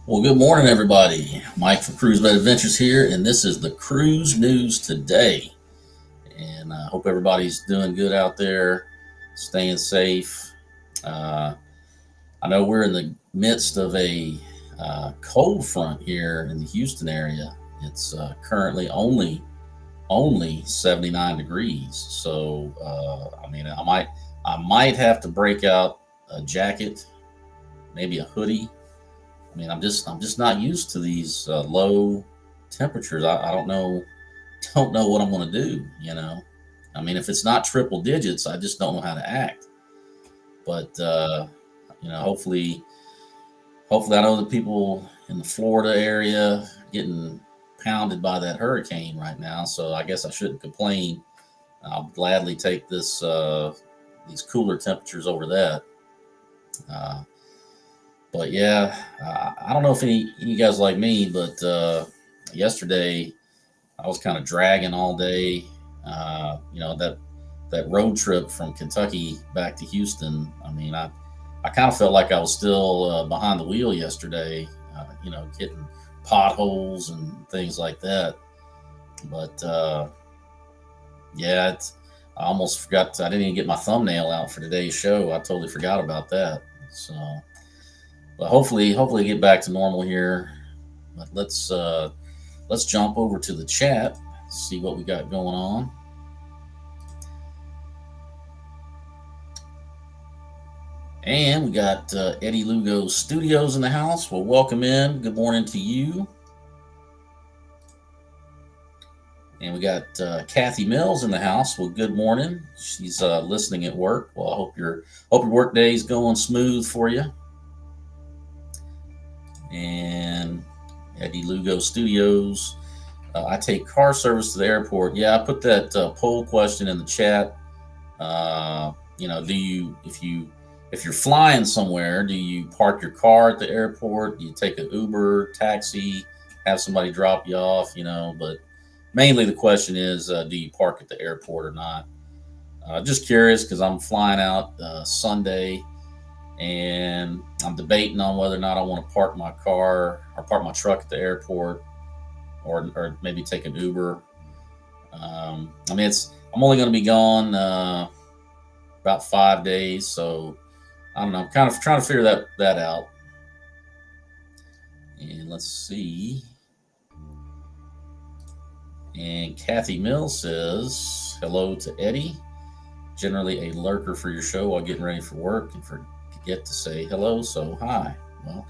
Well, good morning, everybody. Mike from Cruise Bed Adventures here, and this is the cruise news today. And I hope everybody's doing good out there, staying safe. Uh, I know we're in the midst of a cold front here in the Houston area. It's currently only 79 degrees. So I might have to break out a jacket, maybe a hoodie. I'm just not used to these low temperatures. I don't know what I'm going to do. If it's not triple digits, I just don't know how to act. But hopefully, I know the people in the Florida area getting pounded by that hurricane right now. So I guess I shouldn't complain. I'll gladly take these cooler temperatures over that. Uh, But yeah, I don't know if any you guys like me, but yesterday I was kind of dragging all day. That road trip from Kentucky back to Houston. I kind of felt like I was still behind the wheel yesterday. Hitting potholes and things like that. But yeah, I almost forgot. I didn't even get my thumbnail out for today's show. I totally forgot about that. So. But hopefully get back to normal here. But let's jump over to the chat, see what we got going on. And we got Eddie Lugo Studios in the house. Well, welcome in. Good morning to you. And we got Kathy Mills in the house. Well, good morning. She's listening at work. Well, I hope your work day is going smooth for you. And Eddie Lugo Studios. I take car service to the airport. Yeah, I put that poll question in the chat. If you're flying somewhere, do you park your car at the airport? Do you take an Uber, taxi, have somebody drop you off? But mainly the question is, do you park at the airport or not? Just curious because I'm flying out Sunday. And I'm debating on whether or not I want to park my car or park my truck at the airport, or maybe take an Uber. I'm only going to be gone about 5 days, so I don't know. I'm kind of trying to figure that out. And let's see. And Kathy Mills says hello to Eddie. Generally a lurker for your show while getting ready for work and forget to say hello, so hi. Well,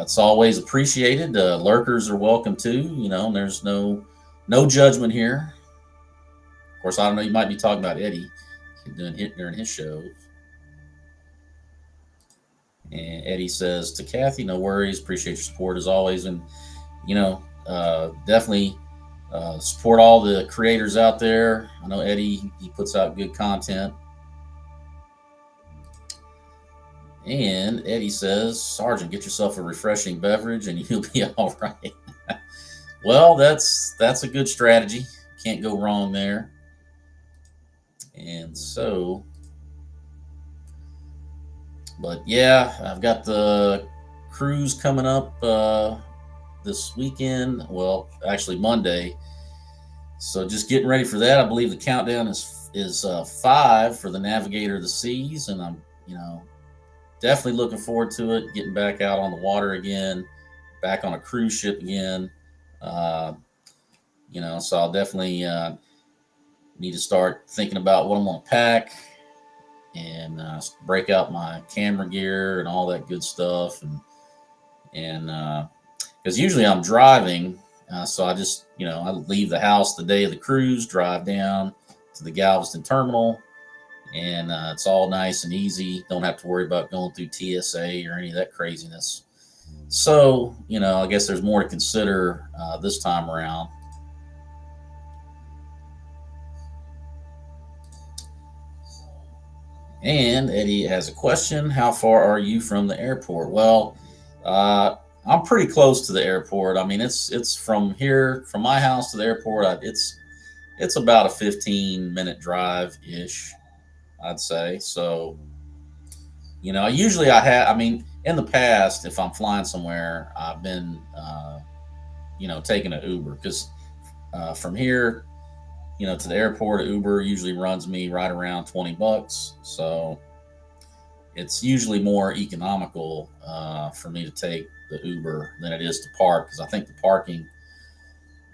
it's always appreciated. Lurkers are welcome too. There's no judgment here. Of course, I don't know. You might be talking about Eddie doing it during his shows. And Eddie says to Kathy, "No worries. Appreciate your support as always." And definitely support all the creators out there. I know Eddie, he puts out good content. And Eddie says, "Sergeant, get yourself a refreshing beverage and you'll be all right." Well, that's a good strategy. Can't go wrong there. And so, but yeah, I've got the cruise coming up this weekend. Well, actually Monday. So just getting ready for that. I believe the countdown is 5 for the Navigator of the Seas, and I'm definitely looking forward to it. Getting back out on the water again, back on a cruise ship again. So I'll definitely need to start thinking about what I'm going to pack and break out my camera gear and all that good stuff. And because usually I'm driving, so I just I leave the house the day of the cruise, drive down to the Galveston terminal. And it's all nice and easy. Don't have to worry about going through TSA or any of that craziness. So, I guess there's more to consider this time around. And Eddie has a question. How far are you from the airport? Well, I'm pretty close to the airport. It's from here, from my house to the airport. It's about a 15-minute drive ish, I'd say. So, usually I have. in the past, if I'm flying somewhere, I've been taking an Uber because from here to the airport, Uber usually runs me right around $20. So it's usually more economical for me to take the Uber than it is to park, because I think the parking,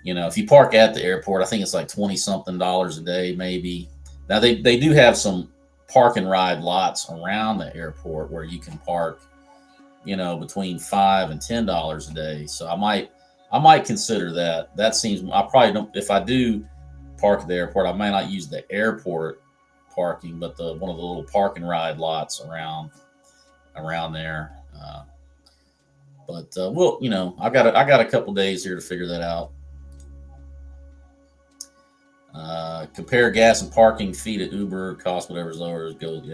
if you park at the airport, I think it's like 20 something dollars a day, maybe. Now they do have some park and ride lots around the airport where you can park, between $5 and $10 a day. So I might consider that. That seems, I probably don't, if I do park at the airport, I might not use the airport parking, but the one of the little park and ride lots around there. But we'll, I got a couple days here to figure that out. Compare gas and parking fee to Uber, cost whatever's lower goes.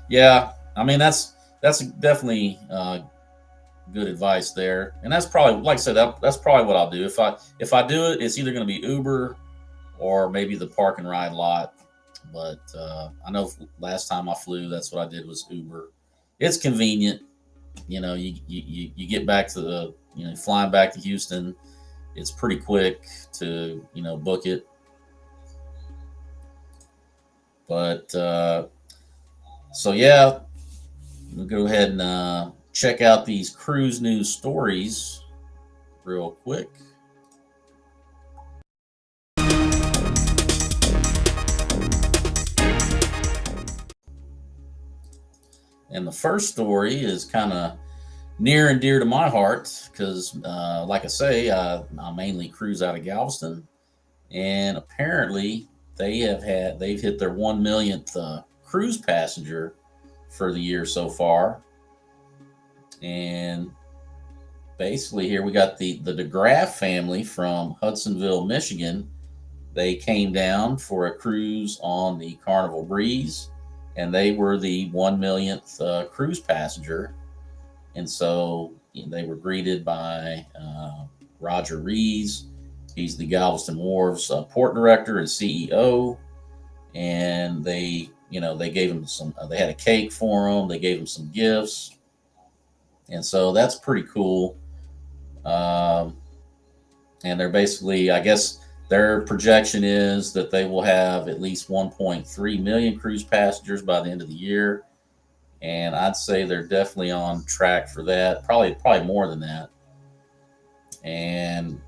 Yeah. I mean, that's definitely good advice there, and that's probably, like I said, that's probably what I'll do. If I do it, it's either going to be Uber or maybe the park and ride lot. But I know last time I flew, that's what I did, was Uber. It's convenient. You get back to flying back to Houston. It's pretty quick to book it. But so yeah, we'll go ahead and check out these cruise news stories real quick. And the first story is kind of near and dear to my heart because, like I say, I mainly cruise out of Galveston, and apparently they've hit their 1 millionth cruise passenger for the year so far. And basically, here we got the DeGraff family from Hudsonville, Michigan. They came down for a cruise on the Carnival Breeze, and they were the 1 millionth cruise passenger. And so they were greeted by Roger Rees. He's the Galveston Wharves port director and CEO. And they gave him they had a cake for him. They gave him some gifts. And so that's pretty cool. And they're basically, I guess, their projection is that they will have at least 1.3 million cruise passengers by the end of the year. And I'd say they're definitely on track for that. Probably more than that. And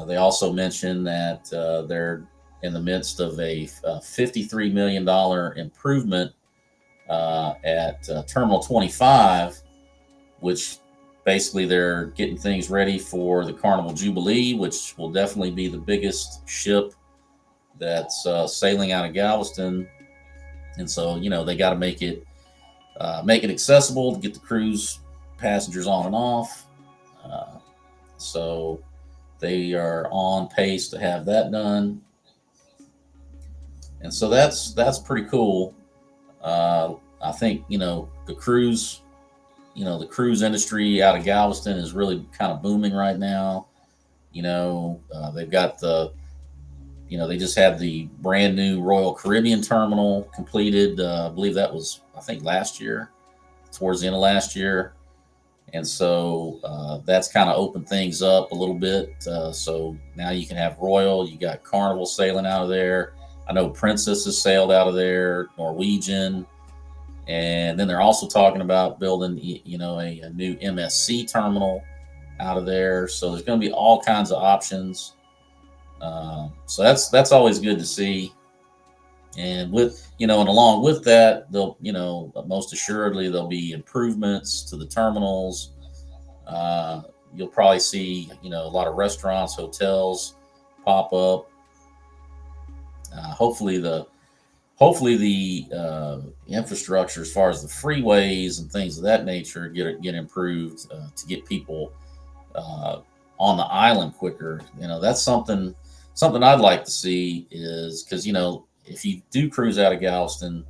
they also mentioned that they're in the midst of a $53 million improvement at Terminal 25, which basically they're getting things ready for the Carnival Jubilee, which will definitely be the biggest ship that's sailing out of Galveston. And so, they got to make it accessible to get the cruise passengers on and off. So they are on pace to have that done. And so that's pretty cool. I think, the cruise industry out of Galveston is really kind of booming right now. They've got they just had the brand new Royal Caribbean terminal completed. I believe that was, last year, towards the end of last year. And so that's kind of opened things up a little bit. So now you can have Royal, you got Carnival sailing out of there. I know Princess has sailed out of there, Norwegian. And then they're also talking about building, a new MSC terminal out of there. So there's going to be all kinds of options. So that's always good to see. And and along with that, they'll, most assuredly there'll be improvements to the terminals. You'll probably see, a lot of restaurants, hotels pop up. Hopefully the infrastructure, as far as the freeways and things of that nature, get improved to get people on the island quicker. That's something I'd like to see, is because if you do cruise out of Galveston,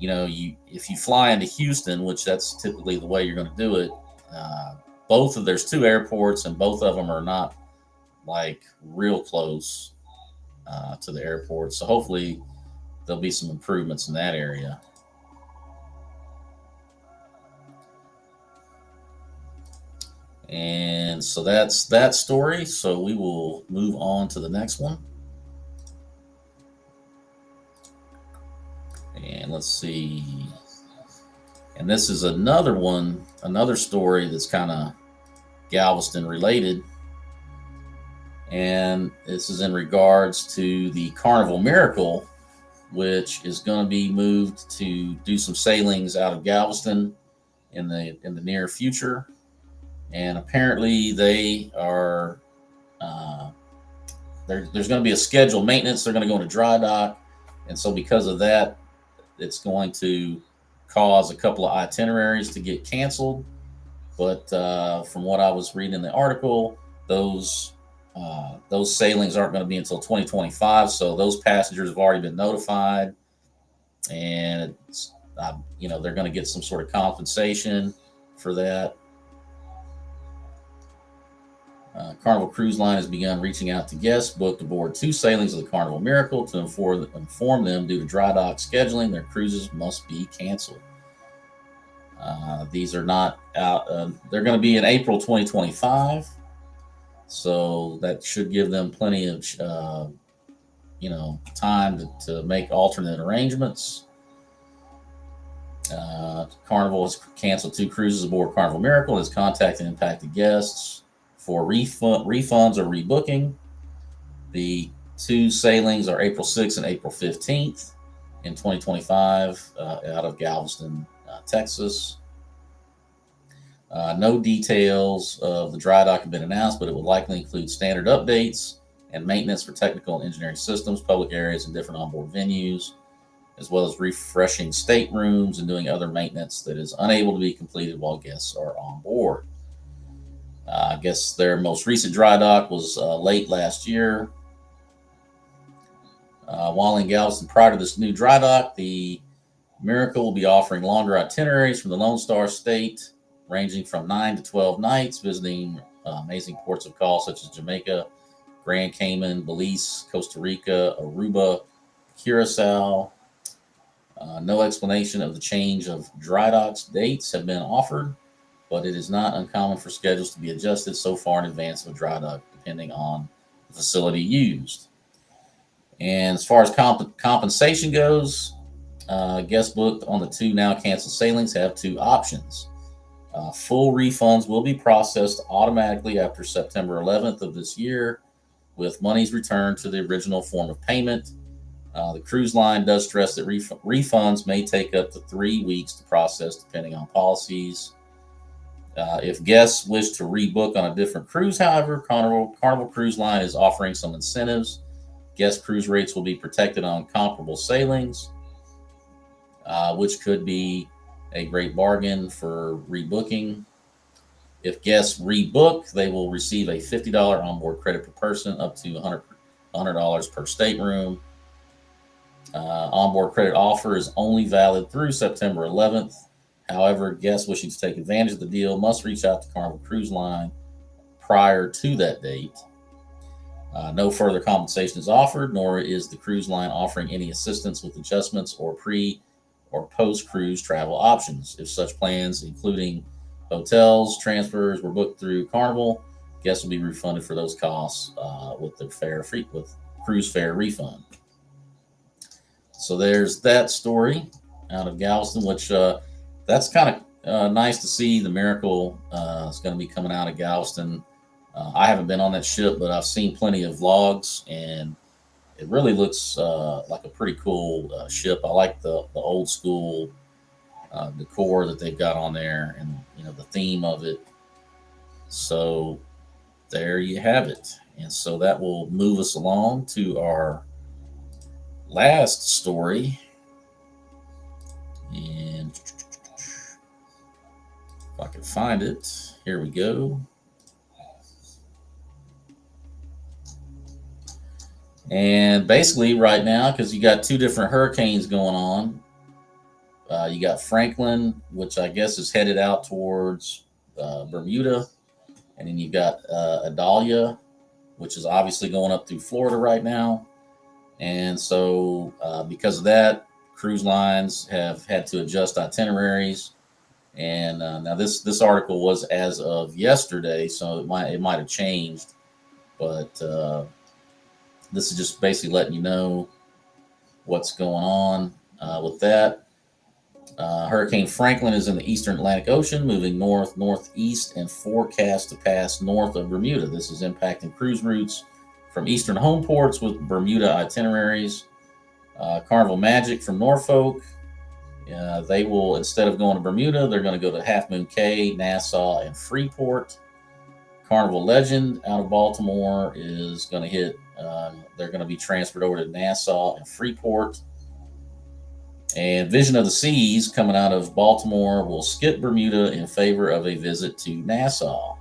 if you fly into Houston, which that's typically the way you're going to do it, there's two airports, and both of them are not like real close to the airport. So hopefully there'll be some improvements in that area. And so that's that story. So we will move on to the next one. And let's see. And this is another one, another story that's kind of Galveston related. And this is in regards to the Carnival Miracle, which is going to be moved to do some sailings out of Galveston in the near future. And apparently they are there's going to be a scheduled maintenance. They're going to go into dry dock, and so because of that, it's going to cause a couple of itineraries to get canceled. But from what I was reading in the article, those sailings aren't going to be until 2025. So those passengers have already been notified, and it's, they're going to get some sort of compensation for that. Carnival Cruise Line has begun reaching out to guests booked aboard 2 sailings of the Carnival Miracle to inform them due to dry dock scheduling, their cruises must be canceled. These are not out. They're going to be in April 2025, so that should give them plenty of time to make alternate arrangements. Carnival has canceled 2 cruises aboard Carnival Miracle and has contacted impacted guests for refunds or rebooking. The 2 sailings are April 6th and April 15th in 2025 out of Galveston, Texas. No details of the dry dock have been announced, but it will likely include standard updates and maintenance for technical and engineering systems, public areas, and different onboard venues, as well as refreshing staterooms and doing other maintenance that is unable to be completed while guests are on board. I guess their most recent dry dock was late last year. While in Galveston prior to this new dry dock, the Miracle will be offering longer itineraries from the Lone Star State, ranging from 9 to 12 nights, visiting amazing ports of call such as Jamaica, Grand Cayman, Belize, Costa Rica, Aruba, Curacao. No explanation of the change of dry docks dates have been offered, but it is not uncommon for schedules to be adjusted so far in advance of a dry dock, depending on the facility used. And as far as compensation goes, guests booked on the 2 now canceled sailings have 2 options. Full refunds will be processed automatically after September 11th of this year, with monies returned to the original form of payment. The cruise line does stress that refunds may take up to 3 weeks to process, depending on policies. If guests wish to rebook on a different cruise, however, Carnival Cruise Line is offering some incentives. Guest cruise rates will be protected on comparable sailings, which could be a great bargain for rebooking. If guests rebook, they will receive a $50 onboard credit per person, up to $100 per stateroom. Onboard credit offer is only valid through September 11th. However, guests wishing to take advantage of the deal must reach out to Carnival Cruise Line prior to that date. No further compensation is offered, nor is the cruise line offering any assistance with adjustments or pre or post-cruise travel options. If such plans, including hotels, transfers, were booked through Carnival, guests will be refunded for those costs with cruise fare refund. So there's that story out of Galveston, which that's kind of nice to see. The Miracle is going to be coming out of Galveston. I haven't been on that ship, but I've seen plenty of vlogs, and it really looks like a pretty cool ship. I like the old school decor that they've got on there, and the theme of it. So there you have it. And so that will move us along to our last story. And if I can find it, here we go. And basically right now, because you got 2 different hurricanes going on, you got Franklin, which I guess is headed out towards Bermuda. And then you got Idalia, which is obviously going up through Florida right now. And so because of that, cruise lines have had to adjust itineraries. And now this article was as of yesterday, so it might have changed, but this is just basically letting you know what's going on with that. Hurricane Franklin is in the eastern Atlantic Ocean, moving north northeast and forecast to pass north of Bermuda. This is impacting cruise routes from eastern home ports with Bermuda itineraries. Carnival Magic from Norfolk. They will, instead of going to Bermuda, they're going to go to Half Moon Cay, Nassau, and Freeport. Carnival Legend out of Baltimore is going to hit, they're going to be transferred over to Nassau and Freeport. And Vision of the Seas coming out of Baltimore will skip Bermuda in favor of a visit to Nassau.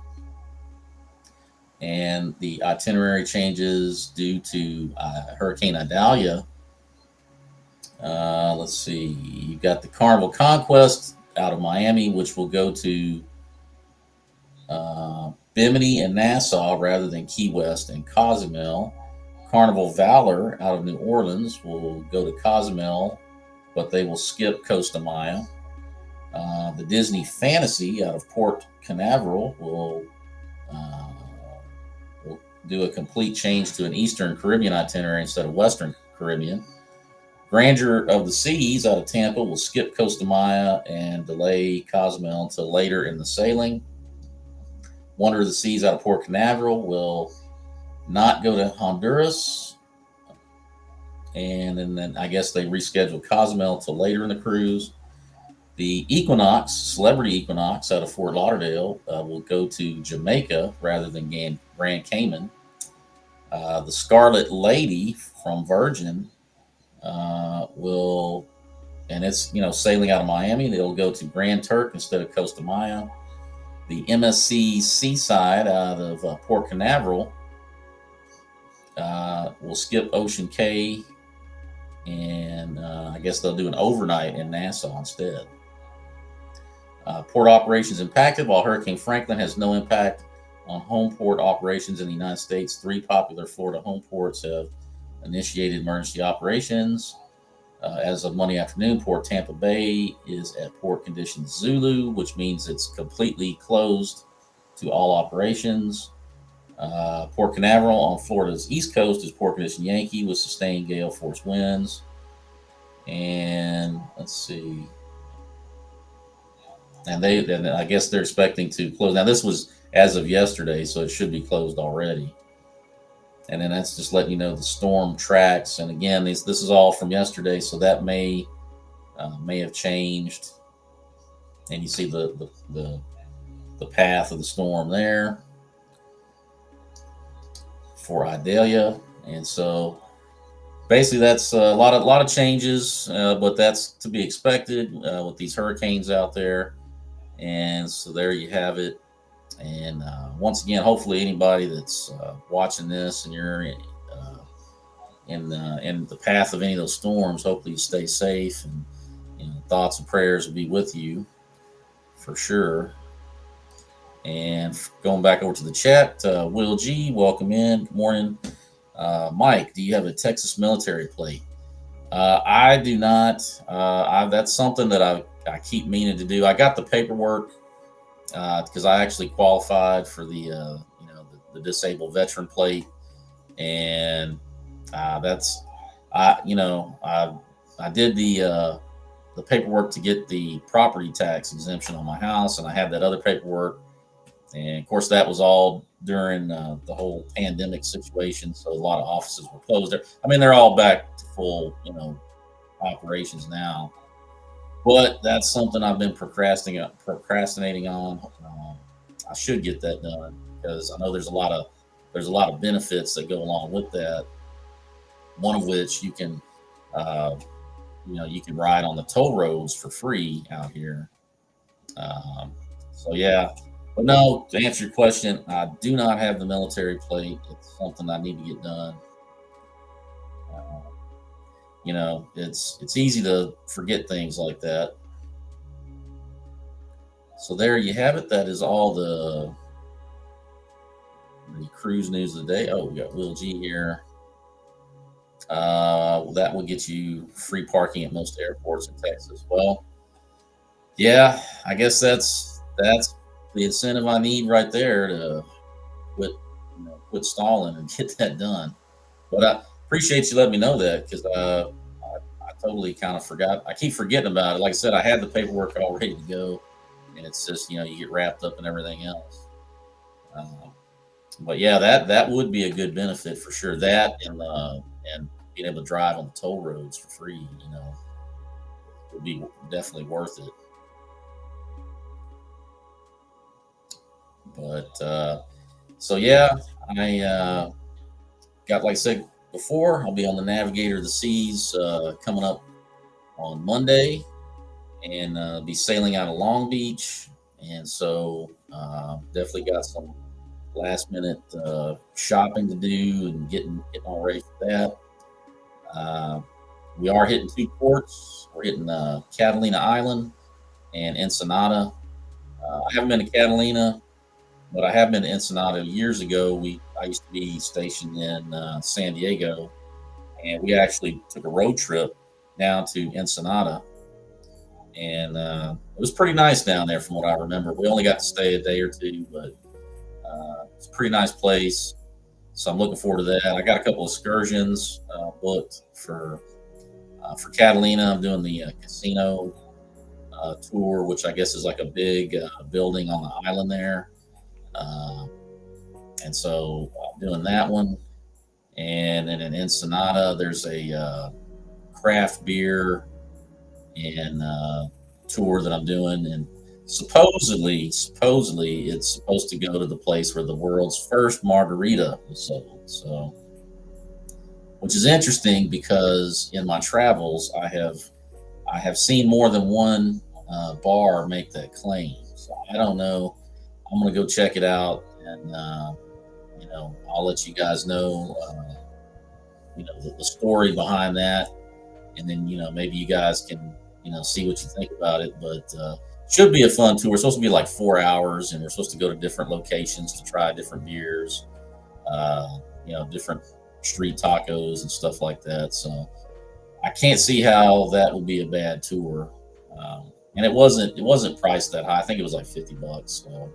And the itinerary changes due to Hurricane Idalia. Let's see. You've got the Carnival Conquest out of Miami, which will go to Bimini and Nassau rather than Key West and Cozumel. Carnival Valor out of New Orleans will go to Cozumel, but they will skip Costa Maya. The Disney Fantasy out of Port Canaveral will do a complete change to an Eastern Caribbean itinerary instead of Western Caribbean. Grandeur of the Seas out of Tampa will skip Costa Maya and delay Cozumel until later in the sailing. Wonder of the Seas out of Port Canaveral will not go to Honduras. And then I guess they rescheduled Cozumel till later in the cruise. The Equinox, Celebrity Equinox out of Fort Lauderdale will go to Jamaica rather than Grand Cayman. The Scarlet Lady from Virgin will, and it's sailing out of Miami. They'll go to Grand Turk instead of Costa Maya. The MSC Seaside out of Port Canaveral will skip Ocean Cay, and I guess they'll do an overnight in Nassau instead. Port operations impacted. While Hurricane Franklin has no impact on home port operations in the United States, 3 popular Florida home ports have initiated emergency operations. As of Monday afternoon, Port Tampa Bay is at port conditions Zulu, which means it's completely closed to all operations. Port Canaveral on Florida's east coast is port condition Yankee with sustained gale force winds. And let's see. And I guess they're expecting to close. Now, this was as of yesterday, so it should be closed already. And then that's just letting you know the storm tracks. And again, this is all from yesterday, so that may have changed. And you see the path of the storm there for Idalia. And so basically that's a lot of changes, but that's to be expected with these hurricanes out there. And so there you have it. And once again, hopefully anybody that's watching this and you're in the path of any of those storms, hopefully you stay safe, and thoughts and prayers will be with you for sure. And going back over to the chat, Will G, welcome in. Good morning. Mike, do you have a Texas military plate? I do not. That's something that I keep meaning to do. I got the paperwork because I actually qualified for the disabled veteran plate, and I did the paperwork to get the property tax exemption on my house, and I had that other paperwork, and of course that was all during the whole pandemic situation, so a lot of offices were closed there. I mean, they're all back to full operations now. But that's something I've been procrastinating on. I should get that done because I know there's a lot of benefits that go along with that. One of which you can ride on the toll roads for free out here. So yeah, but no, to answer your question, I do not have the military plate. It's something I need to get done. It's easy to forget things like that. So there you have it. That is all the cruise news of the day. Oh, we got Will G here. That will get you free parking at most airports in Texas. Well, Yeah, I guess that's the incentive I need right there to quit, quit stalling and get that done. But I appreciate you letting me know that because I totally kind of forgot. I keep forgetting about it. Like I said, I had the paperwork all ready to go, and it's just you get wrapped up in everything else. Uh, but yeah, that would be a good benefit for sure. That and being able to drive on the toll roads for free, would be definitely worth it. But so yeah, I got like I said before, I'll be on the Navigator of the Seas coming up on Monday, and be sailing out of Long Beach. And so definitely got some last minute shopping to do and getting all ready for that. Uh, we are hitting two ports. We're hitting Catalina Island and Ensenada. I haven't been to Catalina, but I have been to Ensenada years ago. I used to be stationed in San Diego, and we actually took a road trip down to Ensenada, and it was pretty nice down there from what I remember. We only got to stay a day or two, but it's a pretty nice place. So I'm looking forward to that. I got a couple of excursions booked for Catalina. I'm doing the casino tour, which I guess is like a big building on the island there. Uh, and so I'm doing that one. And then in Ensenada, there's a craft beer and tour that I'm doing. And supposedly, it's supposed to go to the place where the world's first margarita was sold. So, which is interesting because in my travels, I have seen more than one bar make that claim. So I don't know. I'm gonna go check it out, and I'll let you guys know, the story behind that, and then maybe you guys can see what you think about it. But should be a fun tour. It's supposed to be like 4 hours, and we're supposed to go to different locations to try different beers, different street tacos and stuff like that. So I can't see how that would be a bad tour. And it wasn't priced that high. I think it was like $50. So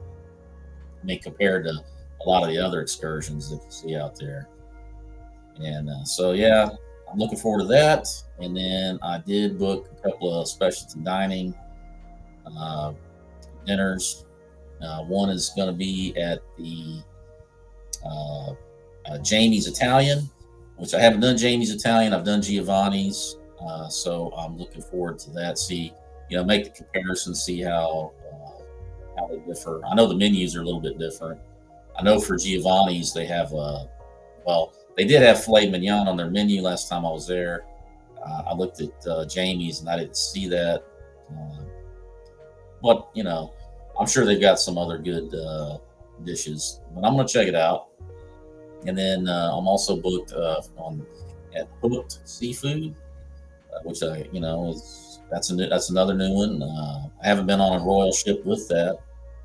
I mean, compared to a lot of the other excursions that you see out there. And so yeah, I'm looking forward to that. And then I did book a couple of specialty dining uh, dinners. One is going to be at the uh, Jamie's Italian, which I haven't done Jamie's Italian. I've done Giovanni's, so I'm looking forward to that. See, make the comparison, see how they differ. I know the menus are a little bit different. I know for Giovanni's they have they did have filet mignon on their menu last time I was there. I looked at Jamie's and I didn't see that, but I'm sure they've got some other good dishes. But I'm gonna check it out. And then I'm also booked on at Hooked Seafood, which that's another new one. I haven't been on a royal ship with that,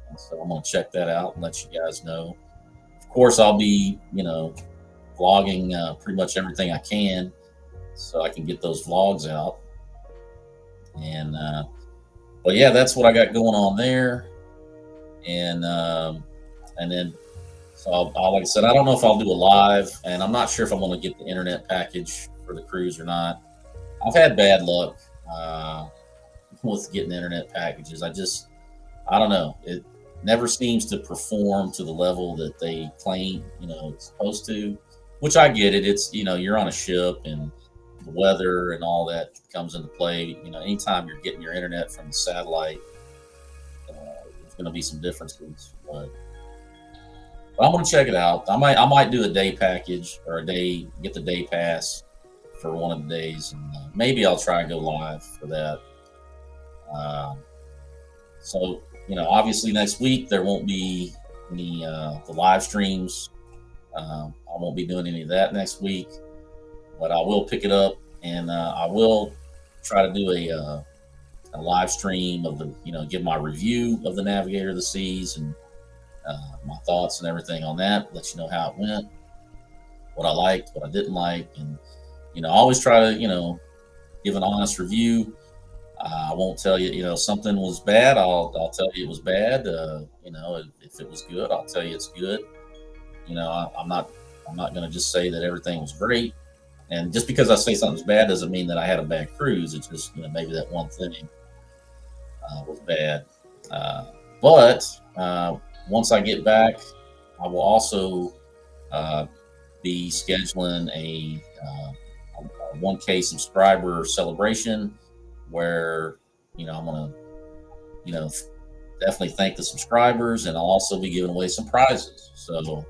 and so I'm gonna check that out and let you guys know. Of course, I'll be vlogging pretty much everything I can, so I can get those vlogs out. And but yeah, that's what I got going on there. And then so like I said, I don't know if I'll do a live, and I'm not sure if I'm going to get the internet package for the cruise or not. I've had bad luck with getting internet packages. I don't know. It never seems to perform to the level that they claim, it's supposed to, which I get it. It's, you're on a ship and the weather and all that comes into play. Anytime you're getting your internet from the satellite, there's going to be some differences, but I'm gonna check it out. I might do a day package or get the day pass for one of the days, and maybe I'll try and go live for that. So obviously next week there won't be any the live streams. I won't be doing any of that next week, but I will pick it up, and I will try to do a live stream of give my review of the Navigator of the Seas and my thoughts and everything on that. Let you know how it went, what I liked, what I didn't like, and I always try to give an honest review. I won't tell you, something was bad. I'll tell you it was bad. If it was good, I'll tell you it's good. I'm not going to just say that everything was great. And just because I say something's bad doesn't mean that I had a bad cruise. It's just maybe that one thing was bad. Uh, but once I get back, I will also uh, be scheduling a 1K subscriber celebration where I'm gonna definitely thank the subscribers, and I'll also be giving away some prizes. So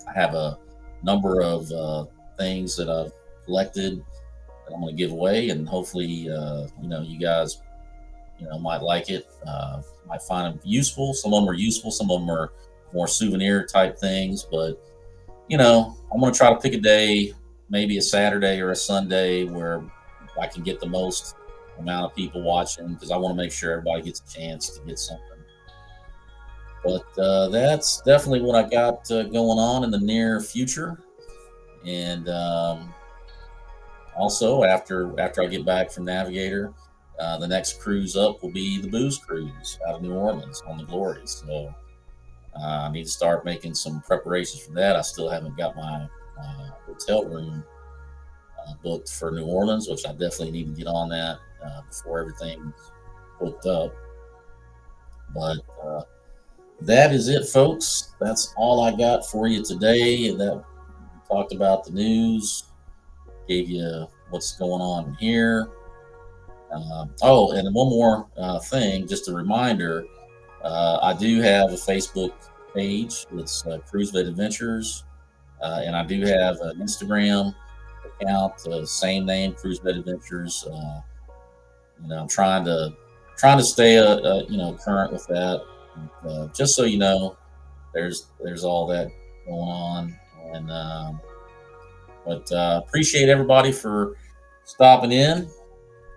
I have a number of things that I've collected that I'm going to give away, and hopefully, you guys, might like it, might find them useful. Some of them are useful, some of them are more souvenir type things. But I'm going to try to pick a day, maybe a Saturday or a Sunday, where I can get the most amount of people watching, because I want to make sure everybody gets a chance to get something. But that's definitely what I got going on in the near future. And also, after I get back from Navigator, the next cruise up will be the booze cruise out of New Orleans on the Glory. So I need to start making some preparations for that. I still haven't got my hotel room booked for New Orleans, which I definitely need to get on that before everything's booked up. But that is it, folks. That's all I got for you today. That talked about the news, gave you what's going on here. Oh, and one more thing, just a reminder. I do have a Facebook page. It's Cruise Vet Adventures, and I do have an Instagram account, same name, Cruise Vet Adventures. I'm trying to stay current with that. Just so you know, there's all that going on. And but appreciate everybody for stopping in,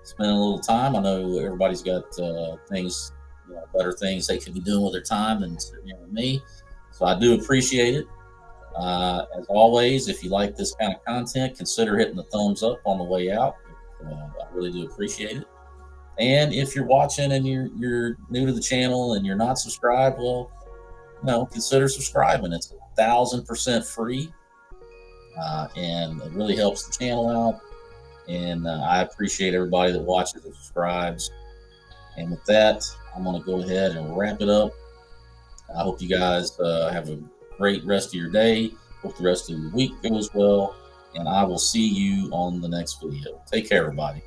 spending a little time. I know everybody's got things, better things they could be doing with their time than sitting here with me. So I do appreciate it. As always, if you like this kind of content, consider hitting the thumbs up on the way out. I really do appreciate it. And if you're watching and you're new to the channel and you're not subscribed, well, consider subscribing. It's 1,000% free, and it really helps the channel out. And I appreciate everybody that watches and subscribes. And with that, I'm going to go ahead and wrap it up. I hope you guys have a great rest of your day. Hope the rest of your week goes well. And I will see you on the next video. Take care, everybody.